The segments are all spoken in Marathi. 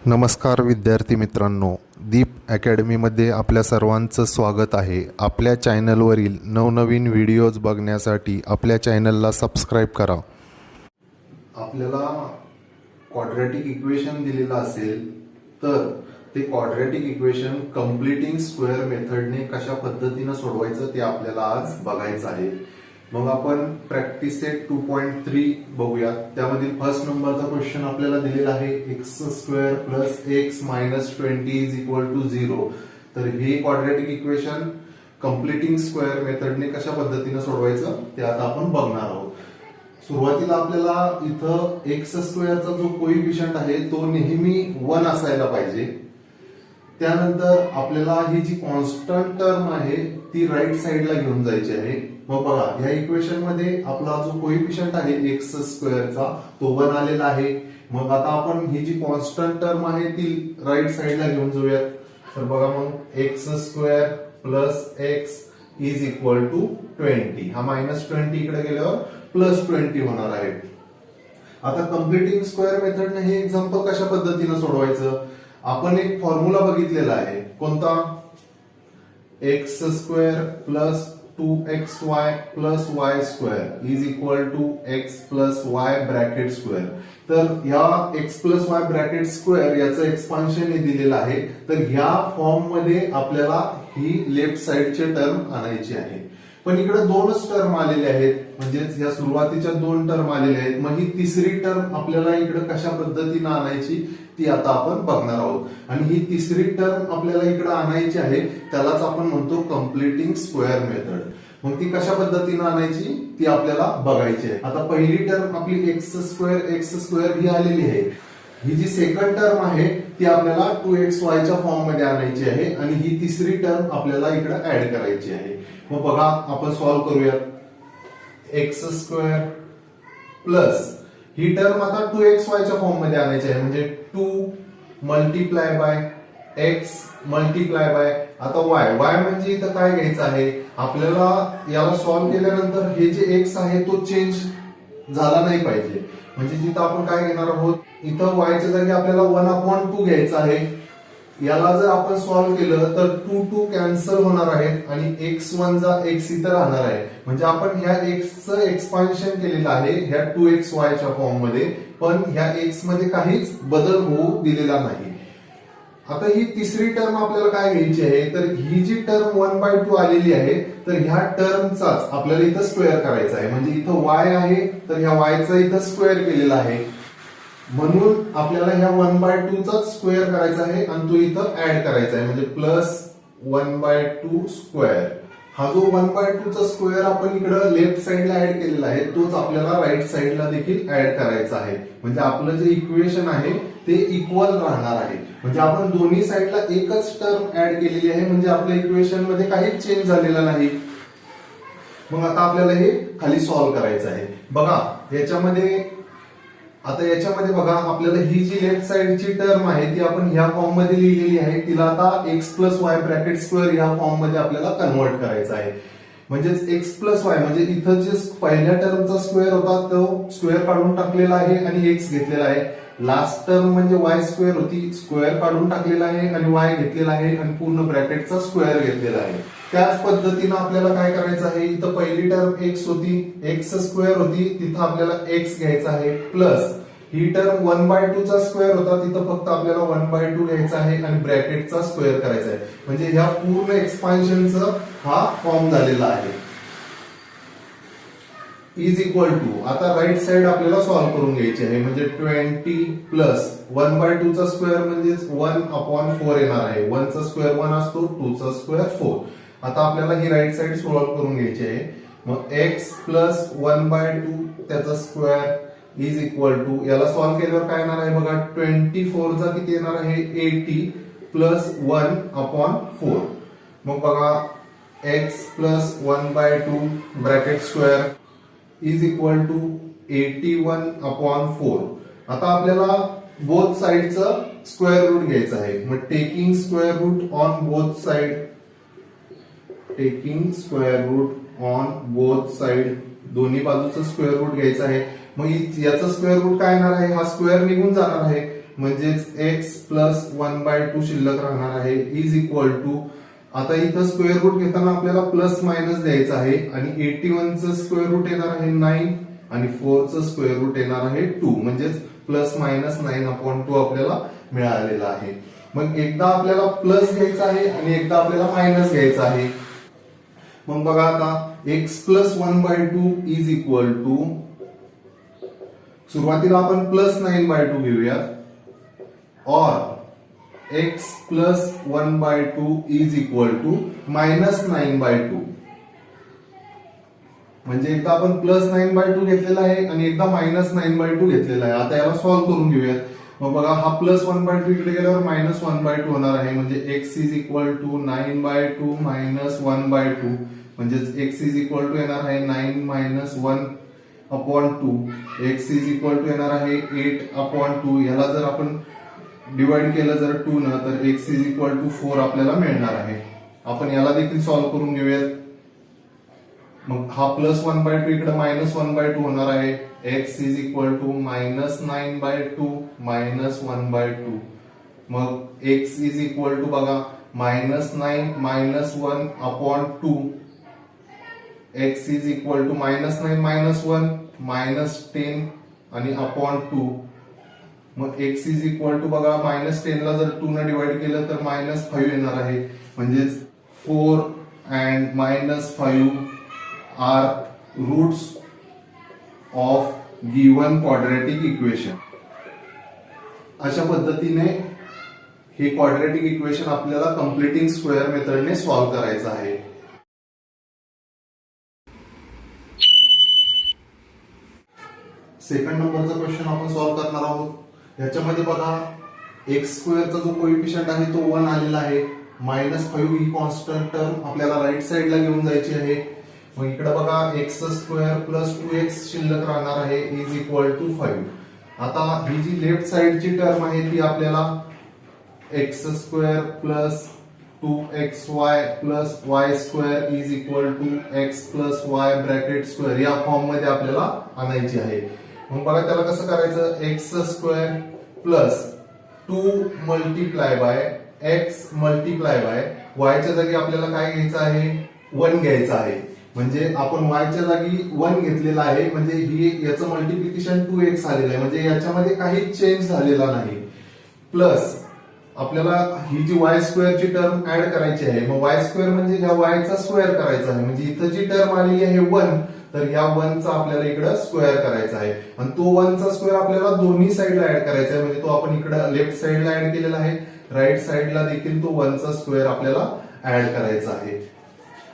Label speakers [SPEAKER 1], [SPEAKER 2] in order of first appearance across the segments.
[SPEAKER 1] नमस्कार विद्यार्थी मित्रांनो, दीप अकॅडमीमध्ये आपल्या सर्वांचं स्वागत आहे. आपल्या चॅनलवरील नवनवीन व्हिडिओज बघण्यासाठी आपल्या चॅनलला सबस्क्राईब करा. आपल्याला क्वाड्रॅटिक इक्वेशन दिलेलं असेल तर ते क्वाड्रॅटिक इक्वेशन कंप्लीटिंग स्क्वेअर मेथडने कशा पद्धतीने सोडवायचं ते आपल्याला आज बघायचं आहे. मग आपण प्रॅक्टिस सेट 2.3 बघूया. त्यामधील फर्स्ट नंबरचा क्वेश्चन आपल्याला दिलेला आहे X square plus X minus 20 is equal to 0. तर हे क्वाड्रॅटिक इक्वेशन कंप्लीटिंग स्क्वेअर मेथडने कशा पद्धतीने सोडवायचं ते आता आपण बघणार आहोत. सुरुवातीला आपल्याला इथं एक्स स्क्वेअरचा जो कोइफिशियंट आहे तो नेहमी 1 असायला पाहिजे. त्यानंतर आपल्याला ही जी कॉन्स्टंट टर्म आहे ती राईट साइडला घेऊन जायची आहे. मग बघा ह्या इक्वेशन मध्ये आपला जो कोइफिशियंट आहे एक्स स्क्वेअरचा तो 1 आलेला आहे. मग आता आपण ही जी कॉन्स्टंट टर्म आहे ती राईट साइडला घेऊन जाऊयात. तर बघा मग X square plus X is equal to 20. हा -20 इकडे गेल्यावर +20 होणार आहे. आता कंप्लीटिंग स्क्वेअर मेथडने हे एक्झाम्पल कशा पद्धतीने सोडवायचं. आपण एक फॉर्म्युला बघितलेला आहे. कोणता? X square plus 2xy plus y square is equal to x plus y bracket square. तर ह्या x plus y bracket square याचं एक्सपान्शन हे दिलेलं आहे. तर ह्या फॉर्म मध्ये आपल्याला ही लेफ्ट साइडची टर्म आणायची आहे. पण इकडे दोनच टर्म आलेले आहेत, म्हणजेच या सुरुवातीच्या 2 टर्म आलेल्या आहेत. मग ही तिसरी टर्म आपल्याला इकडे कशा पद्धतीने आणायची ती आता आपण बघणार आहोत. आणि ही तिसरी टर्म आपल्याला इकडे आणायची आहे, त्यालाच आपण म्हणतो कंप्लीटिंग स्क्वेअर मेथड. मग ती कशा पद्धतीने आणायची ती आपल्याला बघायची आहे. आता पहिली टर्म आपली एक्स स्क्वेअर ही आलेली आहे. ही जी सेकंड टर्म आहे ती आपल्याला 2xy च्या फॉर्म मध्ये आणायची आहे आणि ही तिसरी टर्म आपल्याला इकडे ऍड करायची आहे. मग बघा आपण सॉल्व्ह करूया. एक्स स्क्वेअर प्लस ही टर्म आता 2xy च्या फॉर्म मध्ये आणायची आहे, म्हणजे 2 multiply bye x multiply by आता y म्हणजे इथं काय घ्यायचं आहे आपल्याला. याला सॉल्व्ह केल्यानंतर हे जे x आहे तो चेंज झाला नाही पाहिजे. म्हणजे जिथं आपण काय घेणार आहोत, इथं y च्या जागी आपल्याला 1/2 घ्यायचं आहे. याला जर आपण सॉल्व्ह केलं तर 2 कॅन्सल होणार आहेत आणि x1 चा x इथं राहणार आहे. म्हणजे आपण ह्या x चं एक्सपान्शन केलेलं आहे ह्या 2xy च्या फॉर्म मध्ये, पण ह्या x मध्ये काहीच बदल होऊ दिलेला नाही. आता ही तिसरी टर्म आपल्याला काय घ्यायची आहे, तर ही जी टर्म 1/2 आलेली आहे तर ह्या टर्मचाच आपल्याला इथं स्क्वेअर करायचा आहे. म्हणजे इथं y आहे तर ह्या y चा इथं स्क्वेअर केलेला आहे, म्हणून आपल्याला ह्या 1/2 चा स्क्वेअर करायचा आहे आणि तो इथं ऍड करायचा आहे, म्हणजे प्लस 1/2 स्क्वेअर. हा जो 1/2 चा स्क्वेअर आपण इकडे लेफ्ट साइडला ऍड केलेला आहे तोच आपल्याला राईट साइडला देखील ऍड करायचा आहे. म्हणजे आपलं जे इक्वेशन आहे ते इक्वल राहणार आहे. म्हणजे आपण दोन्ही साइडला एकच टर्म ऍड केलेली आहे, म्हणजे आपल्या इक्वेशन मध्ये काहीच चेंज झालेला नाही. मग आता आपल्याला हे खाली सॉल्व्ह करायचं आहे. बघा याच्यामध्ये बघा आपल्याला ही जी लेफ्ट साइडची टर्म आहे ती आपण ह्या फॉर्म मध्ये लिहिलेली आहे. तिला आता x plus y bracket square ह्या फॉर्म मध्ये आपल्याला कन्वर्ट करायचं आहे. म्हणजेच एक्स प्लस वाय म्हणजे इथं जे पहिल्या टर्मचा स्क्वेअर होता तो स्क्वेअर काढून टाकलेला आहे आणि एक्स घेतलेला आहे. लास्ट टर्म म्हणजे वाय स्क्वेअर होती, स्क्वेअर काढून टाकलेला आहे आणि वाय घेतलेला आहे आणि पूर्ण ब्रॅकेटचा स्क्वेअर घेतलेला आहे. त्याच पद्धतीने आपल्याला काय करायचं आहे, इथं पहिली टर्म एक्स होती, एक्स स्क्वेअर होती, तिथं आपल्याला एक्स घ्यायचा आहे, प्लस ही टर्म 1/2 चा स्क्वेअर होता, तिथं फक्त आपल्याला 1/2 घ्यायचा आहे आणि ब्रॅकेटचा स्क्वेअर करायचा आहे. म्हणजे ह्या पूर्ण एक्सपान्शनचा हा फॉर्म झालेला आहे. इज इक्वल टू आता राईट साइड आपल्याला सॉल्व्ह करून घ्यायची आहे. म्हणजे 20 प्लस 1/2 चा स्क्वेअर म्हणजे 1/4 येणार आहे. 1 चा स्क्वेअर 1 असतो, 2 चा स्क्वेअर 4. आता आपल्याला ही राईट साइड सॉल्व्ह करून घ्यायची आहे. मग x प्लस 1/2 त्याचा स्क्वेअर इज इक्वल टू याला सॉल्व्ह केल्यावर काय येणार आहे बघा, 24 चा किती येणार आहे 80 प्लस 1/4. मग बघा x plus 1/2 bracket square is equal to 81/4. आता आपल्याला बोथ साइडचं स्क्वेअर रूट घ्यायचं आहे. मग taking square root on both side, दोन्ही बाजूचं स्क्वेअर रूट घ्यायचं आहे. मग याचं स्क्वेअर रूट काय येणार आहे, हा स्क्वेअर निघून जाणार आहे म्हणजेच एक्स प्लस 1/2 शिल्लक राहणार आहे इज इक्वल टू, आता इथं स्क्वेअर रूट घेताना आपल्याला प्लस मायनस द्यायचं आहे आणि 81 चं स्क्वेअर रूट येणार आहे 9 आणि 4 चं स्क्वेअर रूट येणार आहे 2, म्हणजेच प्लस मायनस 9/2 आपल्याला मिळालेला आहे. मग एकदा आपल्याला प्लस घ्यायचं आहे आणि एकदा आपल्याला मायनस घ्यायचं आहे. मग बघा आता x plus 1/2 is equal to, सुरुवातीला आपण प्लस 9/2 घेऊया, और x plus 1/2 is equal to minus 9/2. म्हणजे एकदा आपण प्लस 9/2 घेतलेला आहे आणि एकदा मायनस 9/2 घेतलेला आहे. आता याला सॉल्व्ह करून घेऊयात. मग बघा हा प्लस 1/2 इकडे गेल्यावर मायनस 1/2 होणार आहे, म्हणजे x is equal to 9/2 minus 1/2, म्हणजेच x इज इक्वल टू येणार आहे 9 minus 1/2. x is equal to येणार आहे 8/2. याला जर आपण डिवाइड केलं जर 2 न, तर x इज इक्वल टू 4 आपल्याला मिळणार आहे. आपण याला देखील सॉल्व्ह करून घेऊयात. मग हा प्लस 1/2 इकडे मायनस 1/2 होणार आहे. x is equal to minus 9/2 minus 1/2. मग x इज इक्वल टू बघा minus 9 minus 1/2. x is equal to minus 9 minus 1 minus 10 आणि अपॉन 2. मग x इज इक्वल टू बघा मायनस 10 ला जर 2 ने डिवाइड केलं तर मायनस 5 येणार आहे, म्हणजेच 4 and minus 5 are roots of given quadratic equation. अशा पद्धतीने हे क्वाड्रॅटिक इक्वेशन आपल्याला कंप्लीटिंग स्क्वेअर मेथडने सॉल्व्ह करायचं आहे. सेकंड नंबरचा क्वेश्चन आपण सॉल्व्ह करणार आहोत. याच्यामध्ये बघा एक्स स्क्वेअरचा जो कोएफिशियंट आहे तो 1 आलेला आहे. -5 ही कॉन्स्टंट टर्म आपल्याला राईट साइडला घेऊन जायची आहे. मग इकडे बघा एक्स स्क्वेअर प्लस 2x शिल्लक राहणार आहे इज इक्वल टू 5. आता ही जी लेफ्ट साइडची टर्म आहे ती आपल्याला X square plus 2xy plus y square is equal to x plus y bracket square या फॉर्म मध्ये आपल्याला आणायची आहे. मग बघा त्याला कसं करायचं, X square plus 2 multiply by x multiply by y च्या जागी आपल्याला काय घ्यायचं आहे, 1 घ्यायचं आहे. म्हणजे आपण y च्या जागी 1 घेतलेला आहे, म्हणजे ही याचं मल्टिप्लिकेशन 2x आलेलं आहे, म्हणजे याच्यामध्ये काही चेंज झालेला नाही. प्लस आपल्याला ही जी y स्क्वेअर ची टर्म ऍड करायची आहे. मग y स्क्वेअर म्हणजे ह्या y चा स्क्वेअर करायचा आहे, म्हणजे इथं जी टर्म आलेली आहे 1, तर ह्या 1 चा आपल्याला इकडे स्क्वेअर करायचा आहे. आणि तो 1 चा स्क्वेअर आपल्याला दोन्ही साइडला ऍड करायचा आहे, म्हणजे तो आपण इकडे लेफ्ट साइडला ऍड केलेला आहे, राईट साइडला देखील तो 1 चा स्क्वेअर आपल्याला ऍड करायचा आहे.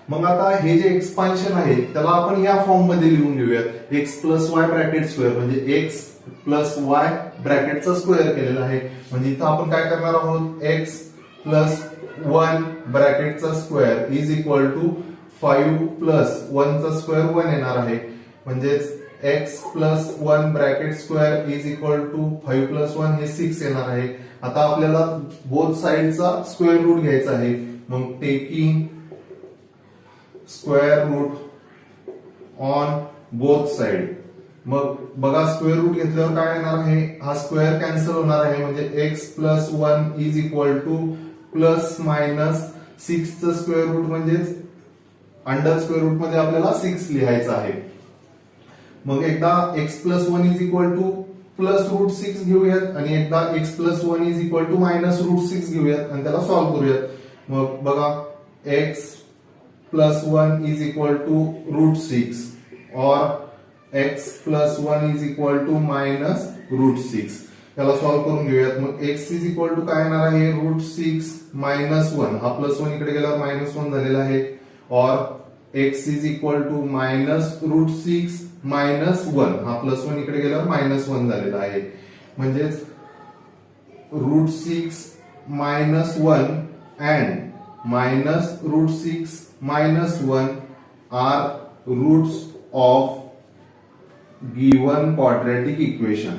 [SPEAKER 1] मग आता हे जे एक्सपान्शन आहे त्याला आपण या फॉर्म मध्ये लिहून घेऊयात. x plus y bracket square म्हणजे x प्लस वाय ब्रॅकेटचा स्क्वेअर केलेला आहे. म्हणजे इथं आपण काय करणार आहोत, x प्लस 1 ब्रॅकेटचा square is equal to 5 plus 1 चा स्क्वेअर 1 येणार आहे. म्हणजेच x plus 1 bracket square is equal to 5 plus 1 हे 6 येणार आहे. आता आपल्याला बोथ साइडचा स्क्वेअर रूट घ्यायचा आहे. मग taking square root on both side. मग बघा स्क्वेअर रूट घेतल्यावर काय येणार आहे, हा स्क्वेअर कॅन्सल होणार आहे, म्हणजे x plus 1 is equal to plus minus 6 चं स्क्वेअर रूट म्हणजेच अंडर स्क्वेअर रूट मध्ये आपल्याला 6 लिहायचं आहे. मग एकदा x plus 1 is equal to plus root 6 घेऊयात आणि एकदा x plus 1 is equal to minus root 6 घेऊयात आणि त्याला सॉल्व्ह करूयात. मग बघा x plus 1 is equal to root 6 और x plus 1 is equal to minus root 6. त्याला सॉल्व्ह करून घेऊयात. मग x इज इक्वल टू काय येणार आहे, रूट 6 मायनस 1. हा प्लस 1 इकडे गेल्यावर मायनस 1 झालेला आहे. और x is equal to minus root 6 minus 1. हा प्लस 1 इकडे गेल्यावर मायनस 1 झालेला आहे. म्हणजेच root 6 minus 1 and minus root 6 minus 1 are roots of given quadratic equation.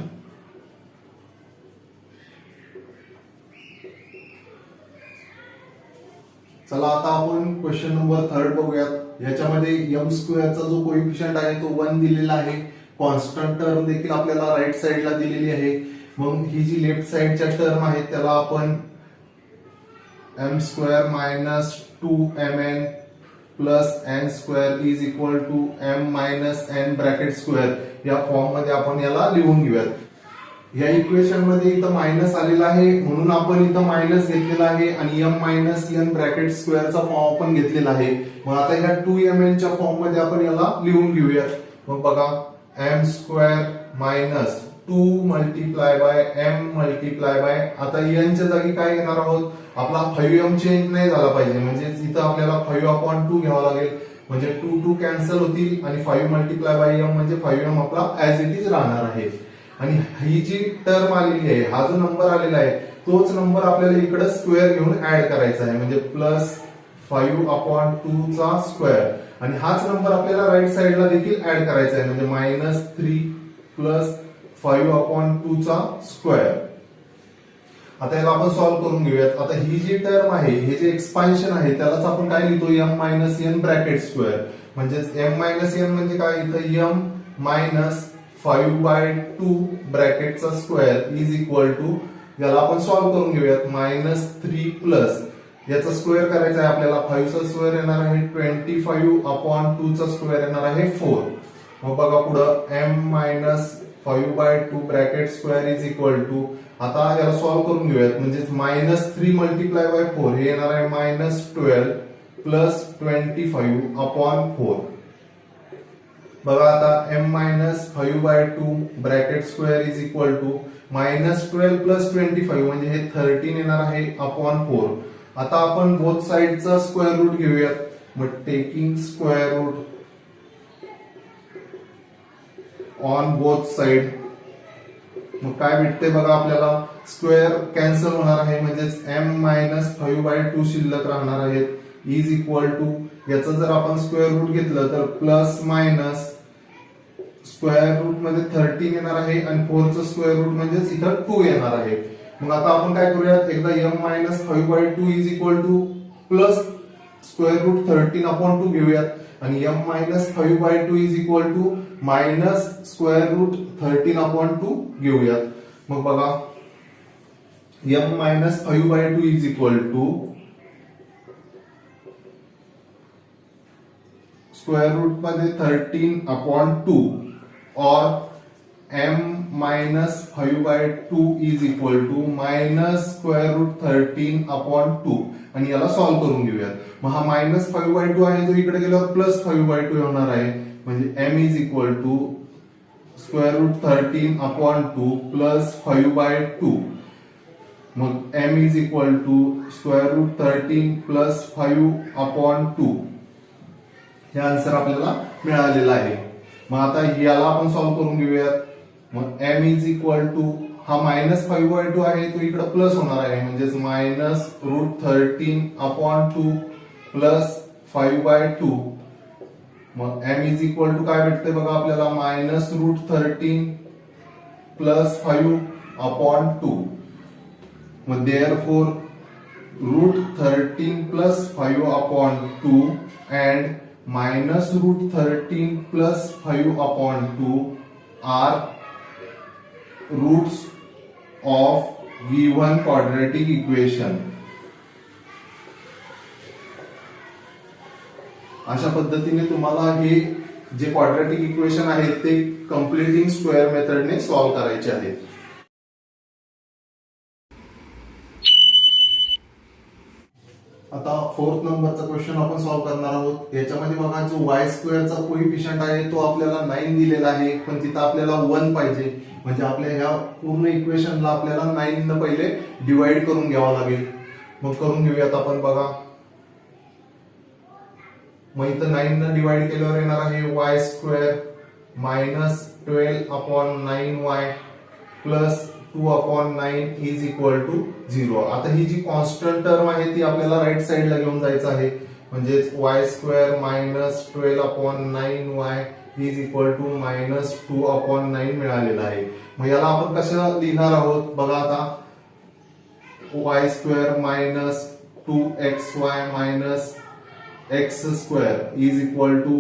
[SPEAKER 1] चला आता आपण क्वेश्चन नंबर 3 बघूयात. याच्यामध्ये m स्क्वेअरचा जो कोएफिशियंट आहे तो 1 दिलेला आहे. कॉन्स्टंट टर्म देखील आपल्याला राईट साइडला दिलेली आहे. मग ही जी लेफ्ट साइडच्या टर्म आहे त्याला आपण m square minus 2mn plus n square is equal to m minus n bracket square या फॉर्म मध्ये आपण याला लिहून घेऊयात. या इक्वेशन मध्ये इथं मायनस आलेला आहे म्हणून आपण इथं मायनस घेतलेला आहे आणि m मायनस n ब्रॅकेट स्क्वेअरचा फॉर्म आपण घेतलेला आहे. मग आता ह्या 2mn च्या फॉर्म मध्ये आपण याला लिहून घेऊयात. मग बघा m square minus 2 multiply bye m multiply by आता n च्या जागी काय घेणार आहोत आपला 5m चेंज नाही झाला पाहिजे म्हणजे इथं आपल्याला 5/2 घ्यावा लागेल म्हणजे 2 कॅन्सल होतील आणि 5 मल्टिप्लाय बाय m म्हणजे 5m आपला ऍज इट इज राहणार आहे. आणि ही जी टर्म आलेली आहे हा जो नंबर आलेला आहे तोच नंबर आपल्याला इकडे स्क्वेअर घेऊन ऍड करायचा आहे म्हणजे प्लस 5/2 चा स्क्वेअर आणि हाच नंबर आपल्याला राईट साइडला देखील ऍड करायचा आहे म्हणजे मायनस 3 प्लस 5/2 चा स्क्वेअर. आता याला आपण सॉल्व्ह करून घेऊयात. आता ही जी टर्म आहे हे जे एक्सपान्शन आहे त्यालाच आपण काय लिहितो m minus n bracket square म्हणजेच m मायनस n म्हणजे काय इथं m मायनस 5/2 ब्रॅकेटचा स्क्वेअर इज इक्वल टू याला आपण सॉल्व्ह करून घेऊयात मायनस 3 प्लस याचा स्क्वेअर करायचा आहे आपल्याला 5 चा स्क्वेअर येणार आहे 25/2 चा स्क्वेअर येणार आहे 4. मग बघा पुढं m minus 5/2 bracket square is equal to आता याला सॉल्व्ह करून घेऊयात म्हणजे मायनस 3 मल्टिप्लाय बाय 4 हे येणार आहे मायनस 12 प्लस 25/4. बघा आता m minus 5/2 bracket square is equal to minus 12 plus 25 म्हणजे हे 13 येणार आहे अपॉन 4. आता आपण बोथ साइडचा स्क्वेअर रूट घेऊयात मग taking square root on both side मग काय भेटते बघा आपल्याला स्क्वेअर कॅन्सल होणार आहे म्हणजेच m मायनस 5/2 शिल्लक राहणार आहेत इज इक्वल टू याचं जर आपण स्क्वेअर रूट घेतलं तर प्लस मायनस स्क्वेअर रूट मध्ये 13 येणार आहे आणि 4 चं स्क्वेअर रूट म्हणजेच इथं 2 येणार आहे. मग आता आपण काय करूयात एकदा m minus 5/2 is equal to plus square root 13/2 घेऊयात आणि m minus 5/2 is equal to minus square root 13/2 घेऊयात. मग बघा m minus 5/2 is equal to square root मध्ये 13/2 और m minus 5/2 is equal to minus square root 13/2 आणि याला सॉल्व्ह करून घेऊयात. मग हा मायनस 5/2 आहे तो इकडे गेल्यावर प्लस 5/2 होणार आहे म्हणजे m is equal to square root 13/2 plus 5/2 मग m is equal to square root 13 plus 5/2 हे आन्सर आपल्याला मिळालेला आहे. मग आता याला आपण सॉल्व्ह करून घेऊयात. मग m इज इक्वल टू हा मायनस 5/2 आहे तो इकडे प्लस होणार आहे म्हणजेच मायनस रूट 13/2 प्लस 5/2 मग m इज इक्वल टू काय भेटते बघा आपल्याला मायनस रूट 13 प्लस 5/2 मग therefore root 13 plus 5/2 and minus root 13 plus 5/2 are roots of given quadratic equation. अशा पद्धतीने तुम्हाला हे जे क्वाड्रॅटिक इक्वेशन आहेत ते कंप्लीटिंग स्क्वेअर मेथडने सॉल्व्ह करायचे आहेत. आता 4th नंबरचा क्वेश्चन आपण सॉल्व्ह करणार आहोत. याच्यामध्ये बघा जो y स्क्वेअरचा कोइफिशियंट आहे तो आपल्याला 9 दिलेला आहे पण तिथं आपल्याला 1 पाहिजे म्हणजे आपल्या ह्या पूर्ण इक्वेशनला आपल्याला 9 न पहिले डिवाइड करून घ्यावं लागेल. मग करून घेऊयात आपण बघा. मग इथं 9 न डिवाइड केल्यावर येणार आहे y square minus 12/9y plus 2/9 is equal to 0. आता ही जी कॉन्स्टंट टर्म आहे ती आपल्याला राईट साइडला घेऊन जायचं आहे म्हणजेच y square minus 12/9y is equal to minus 2/9 मिळालेला आहे. मग याला आपण कसं लिहिणार आहोत बघा. आता y square minus 2xy minus x square is equal to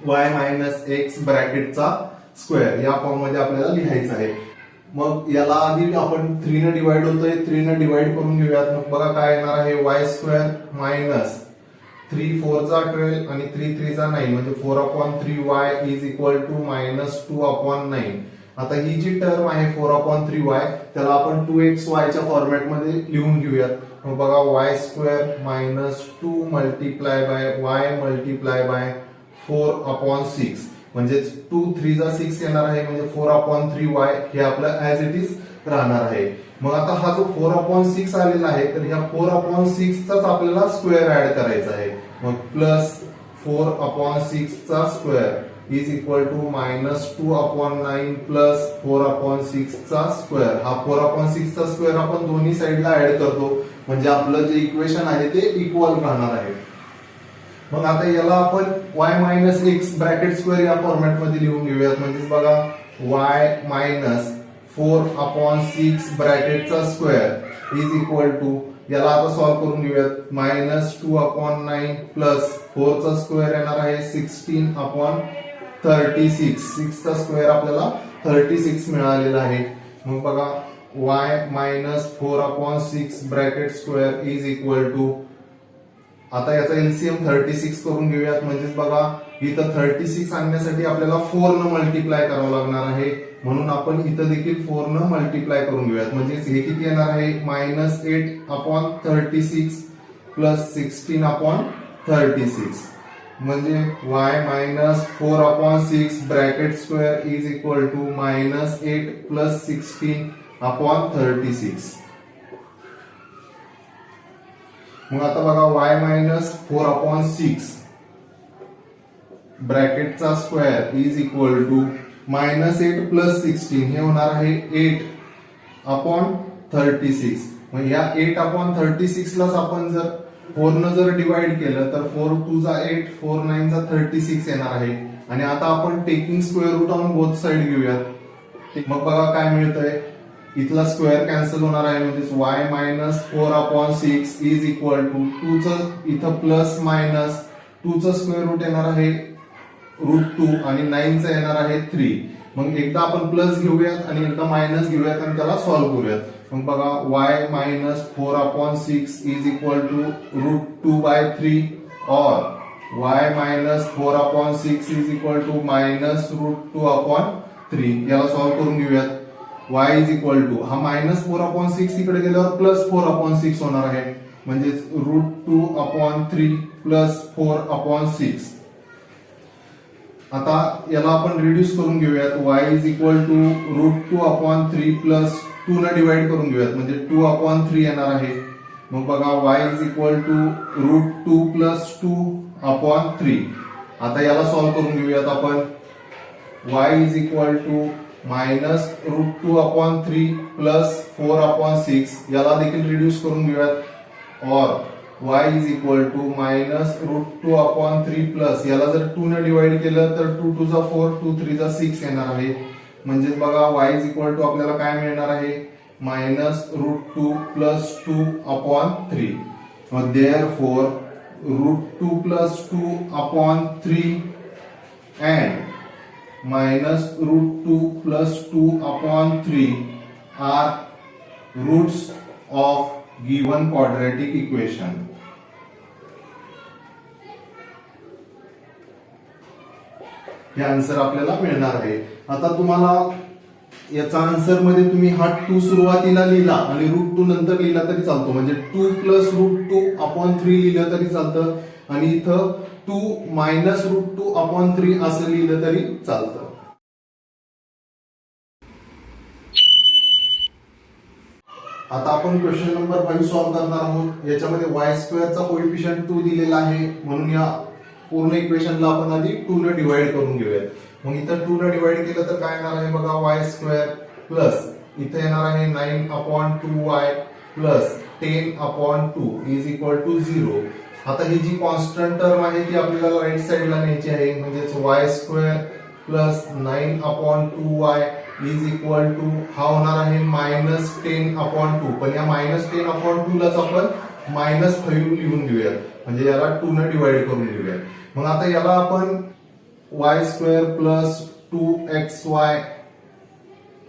[SPEAKER 1] y minus x ब्रॅकेटचा स्क्वेअर या फॉर्म मध्ये आपल्याला लिहायचं आहे. मग याला आधी आपण 3 ने डिवाइड होतोय, 3 ने डिवाइड करून घेऊयात. मग बघा काय येणार आहे, y² मायनस 3 4 जा 12 आणि 3 3 जा 9 म्हणजे 4/3y is equal to minus 2/9. आता ही जी टर्म आहे 4/3y त्याला आपण 2xy च्या फॉर्मॅटमध्ये लिहून घेऊयात. मग बघा y² minus 2 multiply by y multiply by 4/6 म्हणजे 2 3 जा 6 येणार आहे म्हणजे 4/3y हे आपलं ऍज इट इज राहणार आहे. मग आता हा जो 4/6 आलेला आहे तर ह्या 4/6 चाच आपल्याला स्क्वेअर ऍड करायचा आहे. मग प्लस 4/6 चा square is equal to minus 2/9 plus 4/6 चा स्क्वेअर. हा 4/6 चा स्क्वेअर आपण दोन्ही साईडला ऍड करतो म्हणजे आपलं जे इक्वेशन आहे ते इक्वल राहणार आहे. मग आता याला आपण y minus x bracket square या फॉर्मॅट मध्ये लिहून घेऊयात. म्हणजे बघा y मायनस 4/6 ब्रॅकेटचा स्क्वेअर इज इक्वल टू याला आता सॉल्व्ह करून घेऊयात. मायनस 2/9 प्लस 4 चा स्क्वेअर येणार आहे 16/36. 6 चा स्क्वेअर आपल्याला 36 मिळालेला आहे. मग बघा y minus 4/6 bracket square is equal to आता याचा एलसीएम 36 करून घेऊयात. म्हणजेच बघा इथं 36 आणण्यासाठी आपल्याला 4 न मल्टिप्लाय करावं लागणार आहे म्हणून आपण इथं देखील 4 न मल्टिप्लाय करून घेऊयात. म्हणजेच हे किती येणार आहे मायनस 8/36 प्लस 16/36 म्हणजे y minus 4/6 bracket square is equal to minus 8 plus 16/36. मग आता बघा y मायनस 4/6 ब्रॅकेटचा square is equal to minus 8 plus 16 हे होणार आहे 8/36. मग या 8/36 लाच आपण जर 4 न जर डिवाइड केलं तर 4 2 जा 8 4 9 जा 36 येणार आहे. आणि आता आपण taking square root on both side घेऊयात. मग बघा काय मिळतंय, इथला स्क्वेअर कॅन्सल होणार आहे म्हणजे y minus 4/6 is equal to 2 च इथं प्लस मायनस 2 च स्क्वेअर रूट येणार आहे √2 आणि 9 चा येणार आहे 3. मग एकदा आपण प्लस घेऊयात आणि एकदा मायनस घेऊयात आणि त्याला सॉल्व्ह करूयात. मग बघा y minus 4/6 is equal to √2/3 और y minus 4/6 is equal to minus √2/3. याला सॉल्व्ह करून घेऊयात. y इज इक्वल टू हा मायनस 4/6 इकडे गेल्यावर प्लस 4/6 होणार आहे म्हणजे √2/3 प्लस 4/6. आता याला आपण रिड्यूस करून घेऊयात. y is equal to √2/3 plus 2 ने डिवाइड करून घेऊयात म्हणजे 2/3 येणार आहे. मग बघा y is equal to √2 plus 2/3. आता याला सॉल्व्ह करून घेऊयात आपण. y is equal to minus √2/3 plus 4/6 याला देखील रिड्यूस करून घेऊयात और y is equal to minus √2/3 plus याला जर 2 ने डिवाइड केलं तर 2 2 जा 4 2 3 जा 6 येणार आहे. म्हणजेच बघा y इज इक्वल टू आपल्याला काय मिळणार आहे minus √2 plus 2/3. Therefore √2 plus 2/3 and minus √2 plus 2/3 are roots of given quadratic equation. हे आन्सर आपल्याला मिळणार आहे. आता तुम्हाला याचा आन्सर मध्ये तुम्ही हा 2 सुरुवातीला लिहिला आणि √2 नंतर लिहिला तरी चालतो म्हणजे 2 प्लस √2/3 लिहिलं तरी चालतं आणि इथं 2 मायनस √2/3 असं लिहिलं तरी चालतं. आता आपण क्वेश्चन नंबर 5 सॉल्व्ह करणार आहोत. याच्यामध्ये y² चा कोएफिशियंट 2 दिलेला आहे म्हणून या पूर्ण इक्वेशनला आपण आधी 2 ने डिवाइड करून घेऊयात. मग इथं 2 ने डिवाइड केलं तर काय येणार आहे बघा y² प्लस इथे येणार आहे 9/2y plus 10/2 is equal to 0. आता ही जी कॉन्स्टंट टर्म आहे ती आपल्याला राईट साइडला न्यायची आहे म्हणजेच y² plus 9/2y is equal to हा होणार आहे मायनस 10/2. पण या मायनस 10/2 लाच आपण -5 लिहून घेऊयात म्हणजे याला 2 ने डिवाइड करून घेऊयात. मग आता याला आपण y² plus 2xy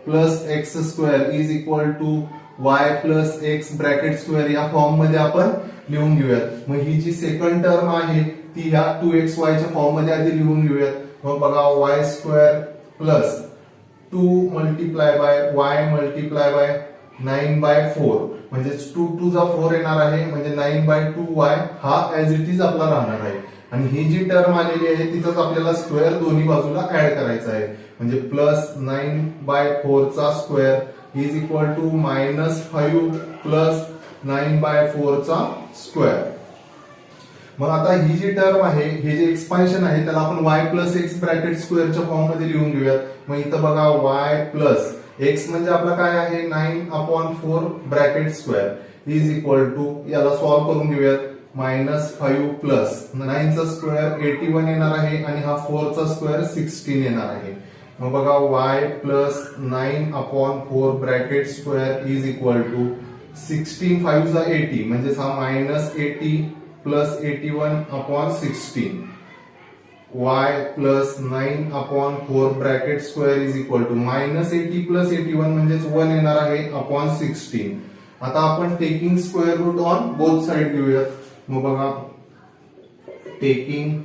[SPEAKER 1] plus x square is equal to y plus x bracket square या फॉर्म मध्ये आपण लिहून घेऊयात. मग ही जी सेकंड टर्म आहे ती ह्या 2xy च्या फॉर्म मध्ये आधी लिहून घेऊयात. मग बघा Y square plus 2 multiply bye Y multiply by 9/4 म्हणजे 2 2 जा 4 येणार आहे म्हणजे 9/2y हा ऍज इट इज आपला राहणार आहे. आणि ही जी टर्म आलेली आहे तिथंच आपल्याला स्क्वेअर दोन्ही बाजूला ऍड करायचा आहे म्हणजे प्लस 9/4 चा square is equal to -5 plus 9/4 चा स्क्वेअर. मग आता ही जी टर्म आहे हे जे एक्सपान्शन आहे त्याला आपण y प्लस एक्स ब्रॅकेट स्क्वेअरच्या फॉर्म मध्ये लिहून घेऊयात. मग इथं बघा y प्लस एक्स म्हणजे आपला काय आहे 9/4 bracket square is equal to याला सॉल्व्ह करून घेऊयात -5 प्लस 9 चा स्क्वेअर 81 येणार आहे आणि हा 4 चा स्क्वेअर 16 येणार आहे. मग बघा y plus 9/4 bracket square is equal to 16 5 जा 80 म्हणजे हा -80 plus 81/16 y plus 9/4 bracket square is equal to -80 plus 81 म्हणजेच 1 येणार आहे अपॉन 16. आता आपण taking square root on both side घेऊयात. मग बघा taking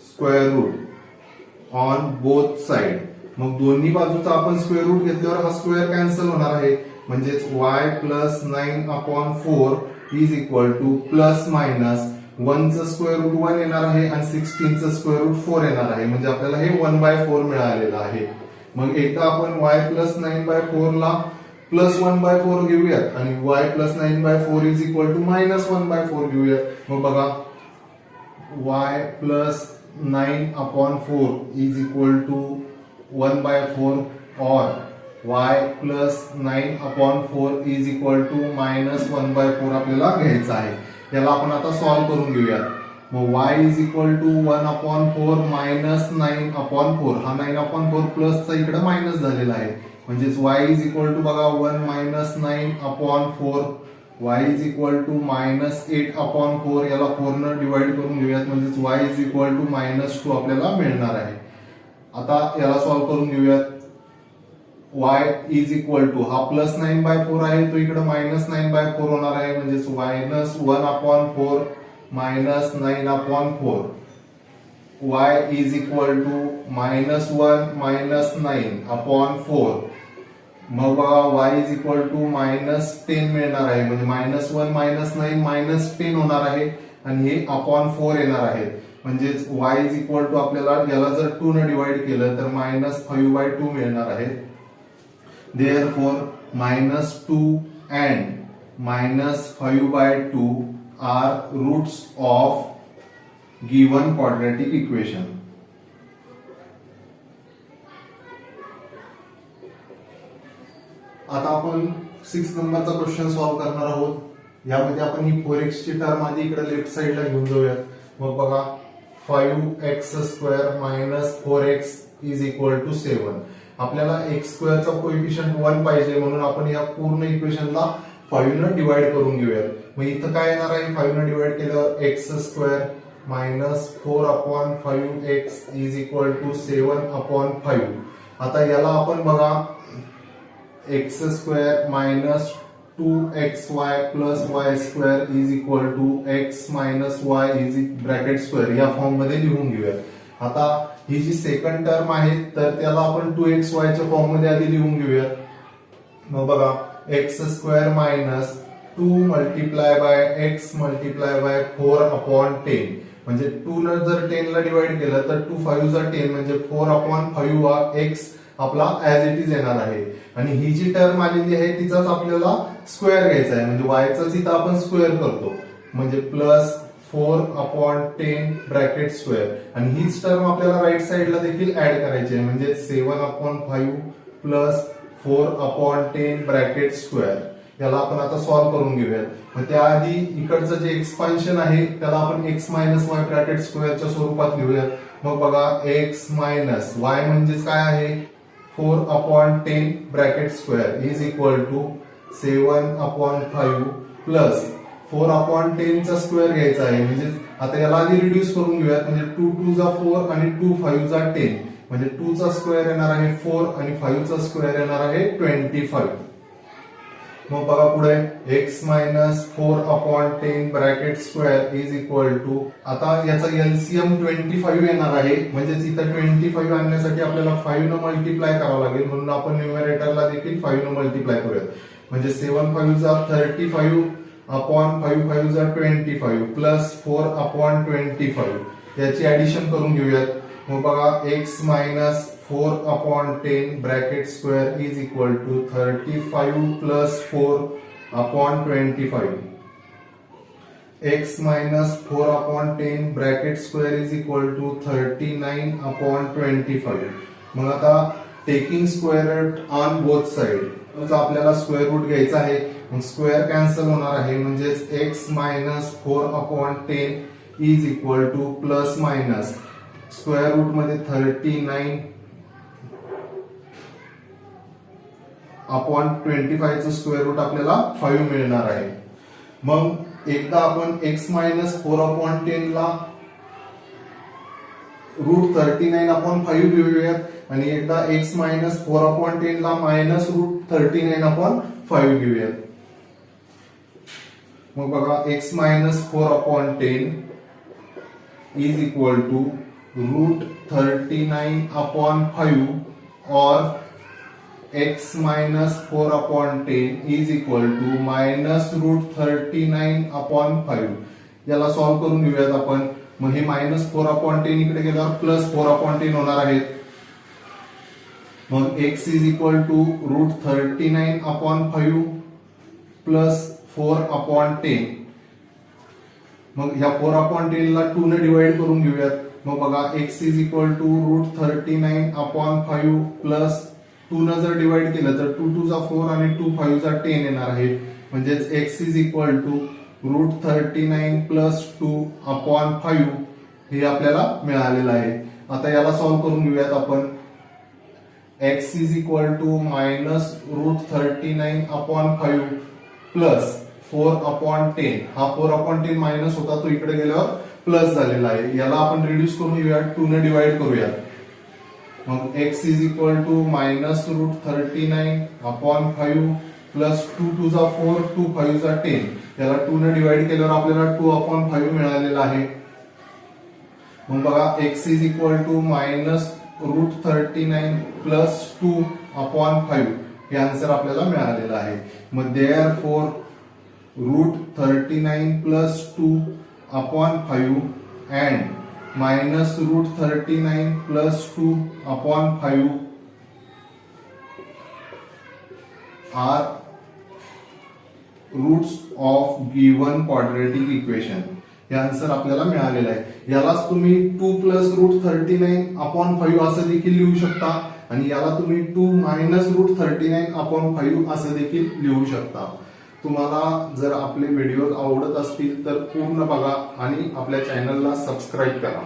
[SPEAKER 1] square root on both side मग दोन्ही बाजूचा आपण स्क्वेअर रूट घेतल्यावर हा स्क्वेअर कॅन्सल होणार आहे म्हणजेच y plus 9/4 is equal to plus minus 1 चा स्क्वेअर रूट 1 येणार आहे आणि 16 चा स्क्वेअर रूट 4 येणार आहे म्हणजे आपल्याला हे 1/4 मिळालेलं आहे. मग एकदा आपण y प्लस 9/4 ला प्लस 1/4 घेऊयात आणि y plus 9/4 is equal to minus 1/4 घेऊयात. मग बघा y plus 9/4 is equal to 1/4 और y plus 9/4 is equal to minus 1/4 आपल्याला घ्यायचं आहे. याला आपण आता सॉल्व्ह करून घेऊयात. मग y is equal to 1/4 minus 9/4 हा 9/4 प्लस चा इकडे मायनस झालेला आहे म्हणजेच y इज इक्वल टू बघा 1 minus 9/4 y is equal to minus 8/4 याला 4 न डिवाइड करून घेऊयात म्हणजेच y इज इक्वल टू -2 आपल्याला मिळणार आहे. आता याला सॉल्व्ह करून घेऊयात. y इज इक्वल टू हा प्लस 9/4 आहे तो इकडे मायनस 9/4 होणार आहे म्हणजेच minus 1/4 minus 9/4 y is equal to -1 minus 9/4 मग बघा y इज इक्वल टू -10 मिळणार आहे म्हणजे -1 मायनस 9 -10 होणार आहे आणि हे /4 येणार आहे म्हणजेच y इज इक्वल टू आपल्याला याला जर 2 ने डिवाइड केलं तर -5/2 मिळणार आहे. Therefore, -2 and -5/2 are roots of given quadratic equation. आता आपण 6 नंबरचा क्वेश्चन सॉल्व्ह करणार आहोत. यामध्ये आपण ही 4x ची टर्म आधी इकडे लेफ्ट साइडला घेऊन जाऊयात. मग बघा 5x² - 4x is equal to 7. आपल्याला x स्क्वेअरचा कोएफिशियंट 1 पाहिजे म्हणून आपण या पूर्ण इक्वेशनला 5 ने डिवाइड करून घेऊयात. मग इथं काय येणार आहे 5 ने डिवाइड केल्यावर x² - 4/5x is equal to 7/5. आता याला आपण बघा x² - 2xy plus y² is equal to x - y is bracket square या फॉर्म मध्ये लिहून घेऊयात. आता ही जी सेकंड टर्म आहे तर त्याला आपण 2xy च्या फॉर्म मध्ये आधी लिहून घेऊयात. मग बघा x² - 2 multiply by x multiply bye 4/10 म्हणजे 2 ने जर 10 ला डिवाइड केलं तर 2 5 जा 10 म्हणजे 4/5 हा x आपला ऍज इट इज येणार आहे. आणि ही जी टर्म आलेली आहे तिचाच आपल्याला स्क्वेअर घ्यायचा आहे म्हणजे y चाच इथं आपण स्क्वेअर करतो म्हणजे प्लस 4/10 ब्रॅकेट स्क्वेअर आणि हीच टर्म आपल्याला राईट साइडला देखील ऍड करायची आहे म्हणजे 7/5 प्लस 4/10 ब्रॅकेट स्क्वेअर. याला आपण आता सॉल्व्ह करून घेऊयात. मग त्याआधी इकडचं जे एक्सपान्शन आहे त्याला आपण x - y ब्रॅकेट स्क्वेअरच्या स्वरूपात लिहूयात. मग बघा x - y म्हणजेच काय आहे 4/10 bracket square is equal to 7/5 plus 4/10 चा स्क्वेअर घ्यायचा आहे म्हणजे आता याला आधी रिड्यूस करून घेऊयात म्हणजे 2 2 जा 4 आणि 2 5 जा 10 म्हणजे 2 चा स्क्वेअर येणार आहे 4 आणि 5 चा स्क्वेअर येणार आहे 25. मग बघा पुढे x minus 4/10 bracket square is equal to, आता याचा एलसीएम 25 येणार आहे, म्हणजेच इथं 25 आणण्यासाठी आपल्याला 5 न मल्टिप्लाय करावं लागेल, म्हणून आपण न्यूमरेटरला देखील 5 न मल्टिप्लाय करूयात. म्हणजे 7 5 जा 35 अपॉन 5 5 जा 25 प्लस 4/25 याची ऍडिशन करून घेऊयात. मग बघा x minus 4/10 bracket square is equal to 35 plus 4/25. x minus 4/10 bracket square is equal to 39/25. मग आता taking square root on both side आपल्याला स्क्वेअर रूट घ्यायचा आहे, मग स्क्वेअर कॅन्सल होणार आहे, म्हणजेच x minus 4/10 is equal to plus minus square root मध्ये 39/25 चं स्क्वेअर रूट आपल्याला 5 मिळणार आहे. मग एकदा आपण x मायनस 4/10 ला रूट 39/5 घेऊयात आणि एकदा x मायनस 4/10 ला मायनस रूट 39/5 घेऊयात. मग बघा x minus 4/10 is equal to root 39/5 और x minus 4/10 is equal to minus root 39/5. याला सॉल्व्ह करून घेऊयात आपण. मग हे मायनस 4/10 इकडे गेल्यावर प्लस 4/10 होणार आहेत. मग x is equal to root 39/5 plus 4/10. मग ह्या 4/10 ला 2 ने डिवाइड करून घेऊयात. मग बघा x is equal to root 39/5 plus 2 न जर डिवाइड केलं तर 2 2 जा 4 आणि 2 5 जा 10 येणार आहे, म्हणजेच x is equal to root 39 plus 2/5 हे आपल्याला मिळालेलं आहे. आता याला सॉल्व्ह करून घेऊयात आपण. x is equal to minus root 39/5 plus 4/10. हा 4/10 मायनस होता, तो इकडे गेल्यावर प्लस झालेला आहे. याला आपण रिड्यूस करून घेऊयात, 2 ने डिवाइड करूयात. मग x is equal to minus root 39/5 plus 2 2 जा 4 2 5 जा 10. याला 2 ने डिवाइड केल्यावर आपल्याला 2/5 मिळालेला आहे. मग बघा x is equal to minus root 39 plus 2/5 हे आन्सर आपल्याला मिळालेलं आहे. मग therefore root 39 plus 2/5 and minus root 39 plus 2/5 are roots of given quadratic equation. हे आन्सर आपल्याला मिळालेलं आहे. यालाच तुम्ही 2 प्लस रूट 39/5 असं देखील लिहू शकता आणि याला तुम्ही 2 मायनस रूट 39/5 असं देखील लिहू शकता. तुम्हाला जर आपले व्हिडिओ आवडत असतील तर पूर्ण बघा आणि आपल्या चॅनलला सबस्क्राईब करा.